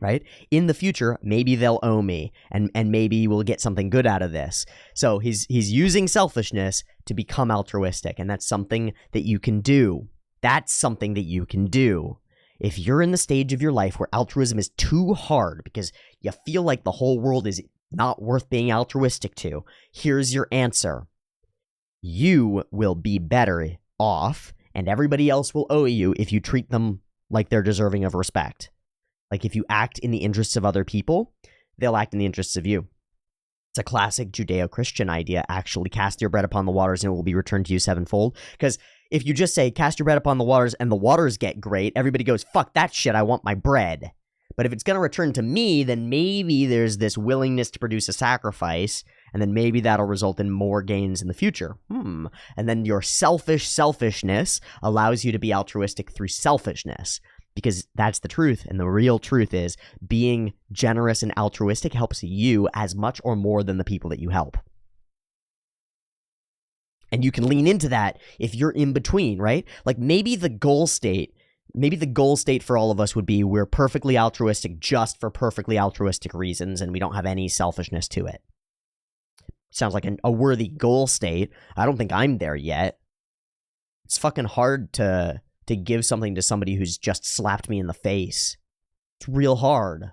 Right? In the future, maybe they'll owe me, and maybe we'll get something good out of this. So he's using selfishness to become altruistic, and that's something that you can do. That's something that you can do. If you're in the stage of your life where altruism is too hard because you feel like the whole world is not worth being altruistic to, here's your answer. You will be better off, and everybody else will owe you if you treat them like they're deserving of respect. Like, if you act in the interests of other people, they'll act in the interests of you. It's a classic Judeo-Christian idea, actually. Cast your bread upon the waters and it will be returned to you sevenfold. Because if you just say, cast your bread upon the waters and the waters get great, everybody goes, fuck that shit, I want my bread. But if it's going to return to me, then maybe there's this willingness to produce a sacrifice, and then maybe that'll result in more gains in the future. And then your selfishness allows you to be altruistic through selfishness. Because that's the truth, and the real truth is being generous and altruistic helps you as much or more than the people that you help. And you can lean into that if you're in between, right? Like, maybe the goal state for all of us would be we're perfectly altruistic just for perfectly altruistic reasons, and we don't have any selfishness to it. Sounds like a worthy goal state. I don't think I'm there yet. It's fucking hard to give something to somebody who's just slapped me in the face. It's real hard.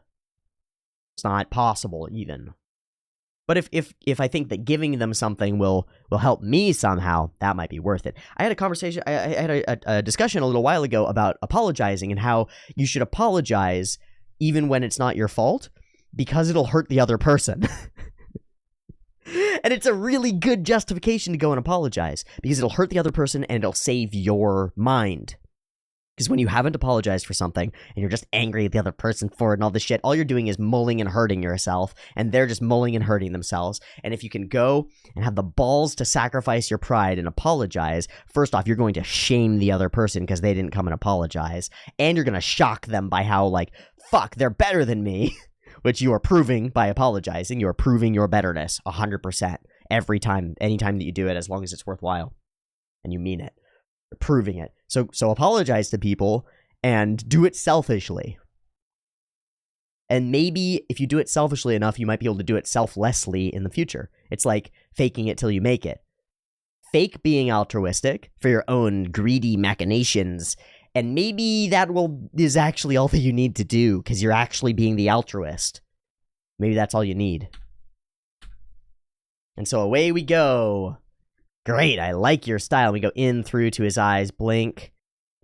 It's not possible, even. But if I think that giving them something will help me somehow, that might be worth it. I had a conversation, I had a discussion a little while ago about apologizing and how you should apologize even when it's not your fault, because it'll hurt the other person. And it's a really good justification to go and apologize, because it'll hurt the other person and it'll save your mind. Because when you haven't apologized for something, and you're just angry at the other person for it and all this shit, all you're doing is mulling and hurting yourself, and they're just mulling and hurting themselves. And if you can go and have the balls to sacrifice your pride and apologize, first off, you're going to shame the other person because they didn't come and apologize, and you're going to shock them by how, like, fuck, they're better than me, which you are proving by apologizing. You are proving your betterness 100% every time, anytime that you do it, as long as it's worthwhile, and you mean it. Proving it. So apologize to people and do it selfishly. And maybe if you do it selfishly enough, you might be able to do it selflessly in the future. It's like faking it till you make it. Fake being altruistic for your own greedy machinations, and maybe that is actually all that you need to do, because you're actually being the altruist. Maybe that's all you need. And so away we go. Great, I like your style. We go in through to his eyes, blink.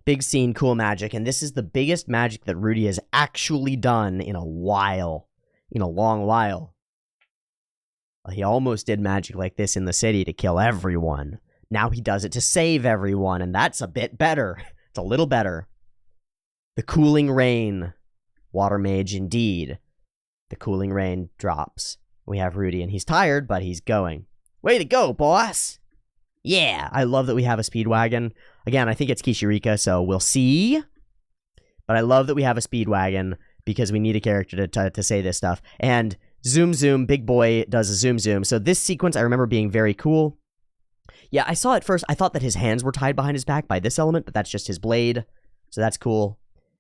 Big scene, cool magic. And this is the biggest magic that Rudy has actually done in a while. In a long while. He almost did magic like this in the city to kill everyone. Now he does it to save everyone, and that's a bit better. It's a little better. The cooling rain. Water mage indeed. The cooling rain drops. We have Rudy, and he's tired, but he's going. Way to go, boss! Yeah, I love that we have a Speedwagon. Again, I think it's Kishirika, so we'll see. But I love that we have a Speedwagon because we need a character to say this stuff. And zoom zoom, big boy does a zoom zoom. So this sequence I remember being very cool. Yeah, I saw it first. I thought that his hands were tied behind his back by this element, but that's just his blade. So that's cool.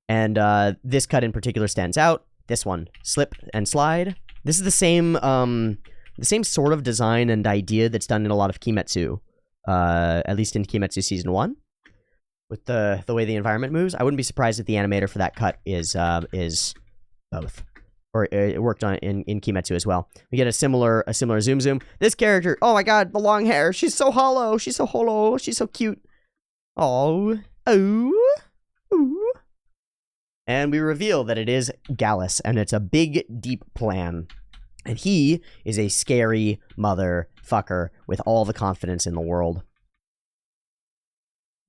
And this cut in particular stands out. This one, slip and slide. This is the same sort of design and idea that's done in a lot of Kimetsu. At least in Kimetsu Season 1. with the way the environment moves. I wouldn't be surprised if the animator for that cut is both. Or it worked on in Kimetsu as well. We get a similar zoom. This character, oh my god, the long hair. She's so hollow. She's so hollow. She's so cute. Oh. Ooh. And we reveal that it is Gallus, and it's a big, deep plan. And he is a scary motherfucker with all the confidence in the world.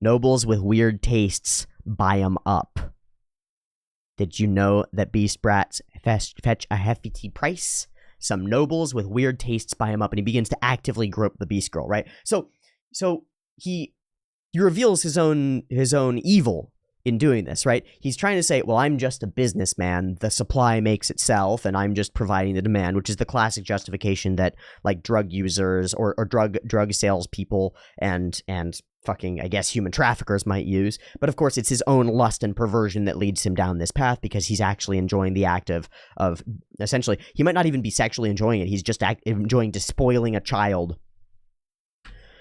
Nobles with weird tastes buy 'em up. Did you know that beast brats fetch a hefty price? Some nobles with weird tastes buy him up, and he begins to actively grope the beast girl, right? So he reveals his own evil in doing this, right? He's trying to say, well, I'm just a businessman. The supply makes itself, and I'm just providing the demand, which is the classic justification that like drug users or drug salespeople and fucking, I guess, human traffickers might use. But of course, it's his own lust and perversion that leads him down this path, because he's actually enjoying the act of essentially, he might not even be sexually enjoying it. He's just enjoying despoiling a child.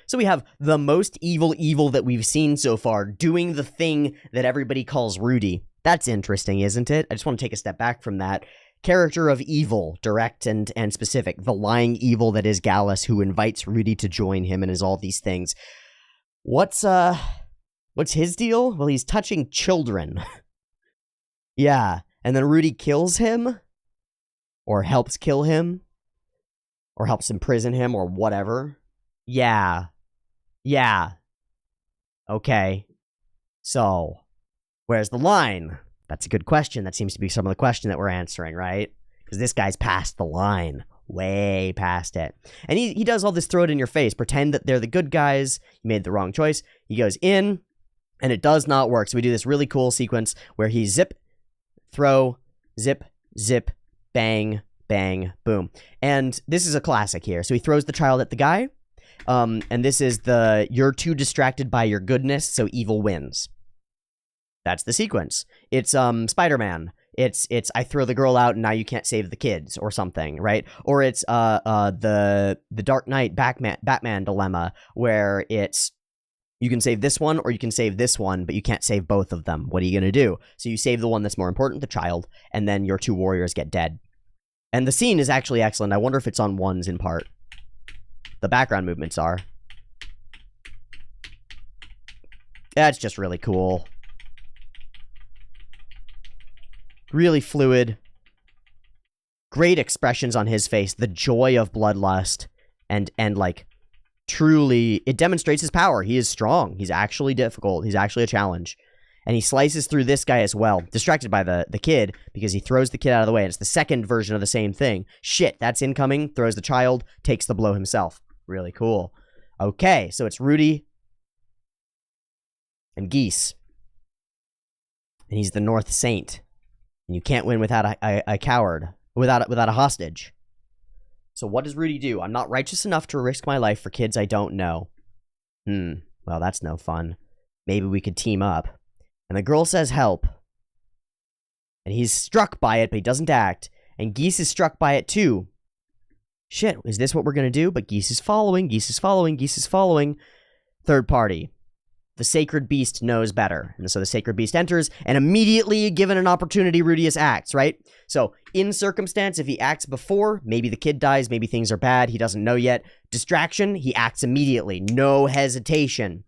So we have the most evil that we've seen so far doing the thing that everybody calls Rudy. That's interesting, isn't it? I just want to take a step back from that. Character of evil, direct and specific. The lying evil that is Gallus, who invites Rudy to join him and is all these things. What's his deal? Well, he's touching children. Yeah, and then Rudy kills him, or helps kill him, or helps imprison him, or whatever. Yeah. Okay. So, where's the line? That's a good question. That seems to be some of the question that we're answering, right? Because this guy's past the line. Way past it. And he does all this throw it in your face, pretend that they're the good guys, you made the wrong choice. He goes in, and it does not work. So we do this really cool sequence where he zip, throw, zip, bang, bang, boom. And this is a classic here. So he throws the child at the guy, and this is the, you're too distracted by your goodness, so evil wins. That's the sequence. It's Spider-Man. It's I throw the girl out and now you can't save the kids or something, right? Or it's the Dark Knight Batman dilemma, where it's you can save this one or you can save this one, but you can't save both of them. What are you going to do? So you save the one that's more important, the child, and then your two warriors get dead. And the scene is actually excellent. I wonder if it's on ones in part. The background movements are. That's just really cool. Really fluid. Great expressions on his face. The joy of bloodlust. And like, truly, it demonstrates his power. He is strong. He's actually difficult. He's actually a challenge. And he slices through this guy as well. Distracted by the kid, because he throws the kid out of the way. And it's the second version of the same thing. Shit, that's incoming. Throws the child. Takes the blow himself. Really cool. Okay, so it's Rudy and Geese. And he's the North Saint. And you can't win without a coward, without a hostage. So what does Rudy do? I'm not righteous enough to risk my life for kids I don't know. Well, that's no fun. Maybe we could team up. And the girl says help. And he's struck by it, but he doesn't act. And Geese is struck by it too. Shit, is this what we're gonna do? But Geese is following. Third party. The sacred beast knows better. And so the sacred beast enters, and immediately given an opportunity, Rudius acts, right? So in circumstance, if he acts before, maybe the kid dies, maybe things are bad, he doesn't know yet. Distraction, he acts immediately. No hesitation.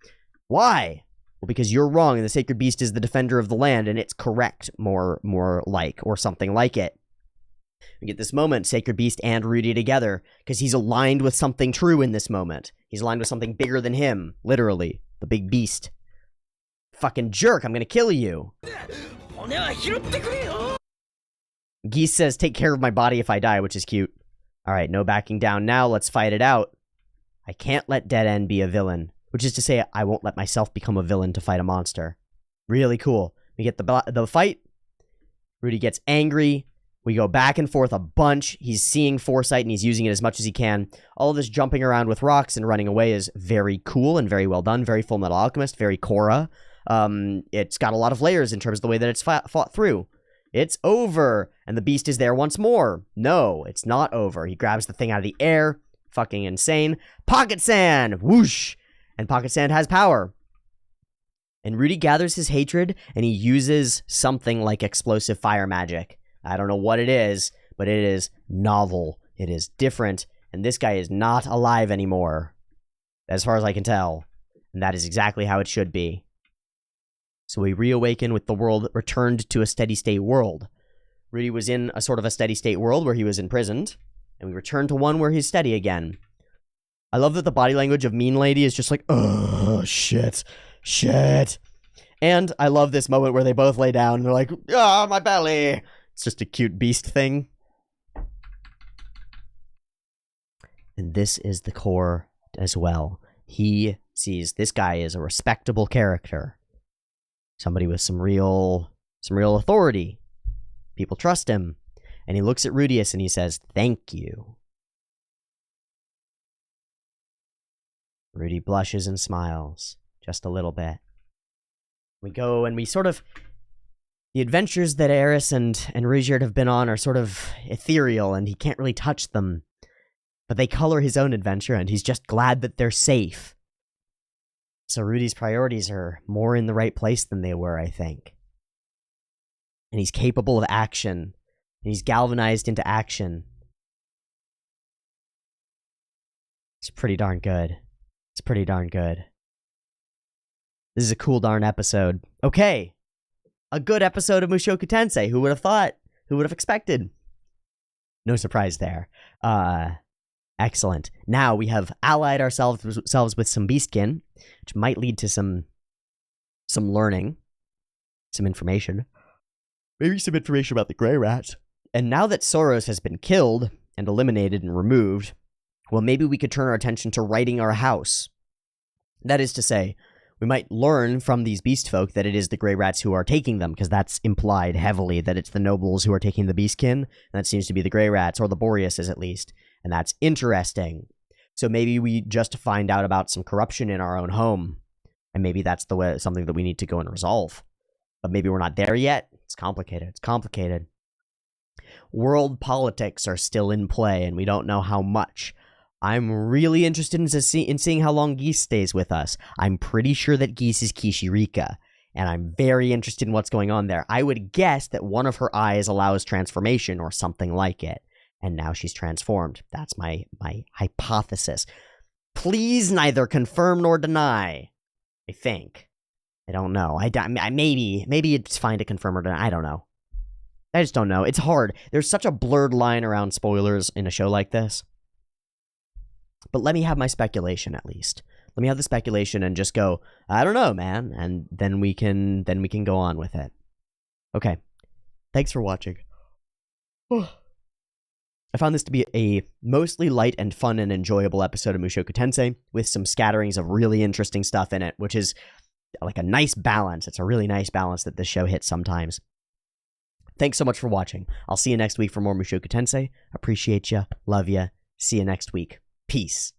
Why? Well, because you're wrong, and the sacred beast is the defender of the land, and it's correct, more like, or something like it. We get this moment, Sacred Beast and Rudy together, because he's aligned with something true in this moment. He's aligned with something bigger than him, literally. The big beast. Fucking jerk, I'm gonna kill you. Geese says, take care of my body if I die, which is cute. Alright, no backing down now, let's fight it out. I can't let Dead End be a villain. Which is to say, I won't let myself become a villain to fight a monster. Really cool. We get the fight. Rudy gets angry. We go back and forth a bunch. He's seeing foresight and he's using it as much as he can. All of this jumping around with rocks and running away is very cool and very well done. Very Full Metal Alchemist, very Korra. It's got a lot of layers in terms of the way that it's fought through. It's over. And the beast is there once more. No, it's not over. He grabs the thing out of the air. Fucking insane. Pocket Sand! Whoosh! And Pocket Sand has power. And Rudy gathers his hatred, and he uses something like explosive fire magic. I don't know what it is, but it is novel. It is different, and this guy is not alive anymore, as far as I can tell. And that is exactly how it should be. So we reawaken with the world returned to a steady state world. Rudy was in a sort of a steady state world where he was imprisoned, and we return to one where he's steady again. I love that the body language of Mean Lady is just like, oh, shit. And I love this moment where they both lay down and they're like, ah, my belly. It's just a cute beast thing. And this is the core as well. He sees this guy as a respectable character. Somebody with some real authority. People trust him. And he looks at Rudius and he says, thank you. Rudy blushes and smiles. Just a little bit. We go and we sort of... The adventures that Eris and Rudyard have been on are sort of ethereal and he can't really touch them. But they color his own adventure and he's just glad that they're safe. So Rudy's priorities are more in the right place than they were, I think. And he's capable of action. And he's galvanized into action. It's pretty darn good. It's pretty darn good. This is a cool darn episode. Okay. A good episode of Mushoku Tensei. Who would have thought? Who would have expected? No surprise there. Excellent. Now we have allied ourselves with some beastkin, which might lead to some learning, some information. Maybe some information about the Grey Rat. And now that Soros has been killed and eliminated and removed, well, maybe we could turn our attention to righting our house. That is to say, we might learn from these beast folk that it is the Grey Rats who are taking them, because that's implied heavily that it's the nobles who are taking the beastkin, and that seems to be the Grey Rats, or the Boreases at least, and that's interesting. So maybe we just find out about some corruption in our own home, and maybe that's the way, something that we need to go and resolve. But maybe we're not there yet. It's complicated. World politics are still in play, and we don't know how much. I'm really interested in seeing how long Geese stays with us. I'm pretty sure that Geese is Kishirika, and I'm very interested in what's going on there. I would guess that one of her eyes allows transformation or something like it, and now she's transformed. That's my hypothesis. Please neither confirm nor deny. I think. I don't know. Maybe it's fine to confirm or deny. I don't know. I just don't know. It's hard. There's such a blurred line around spoilers in a show like this. But let me have my speculation at least. Let me have the speculation and just go, I don't know, man. And then we can go on with it. Okay. Thanks for watching. I found this to be a mostly light and fun and enjoyable episode of Mushoku Tensei with some scatterings of really interesting stuff in it, which is like a nice balance. It's a really nice balance that this show hits sometimes. Thanks so much for watching. I'll see you next week for more Mushoku Tensei. Appreciate ya. Love ya. See you next week. Peace.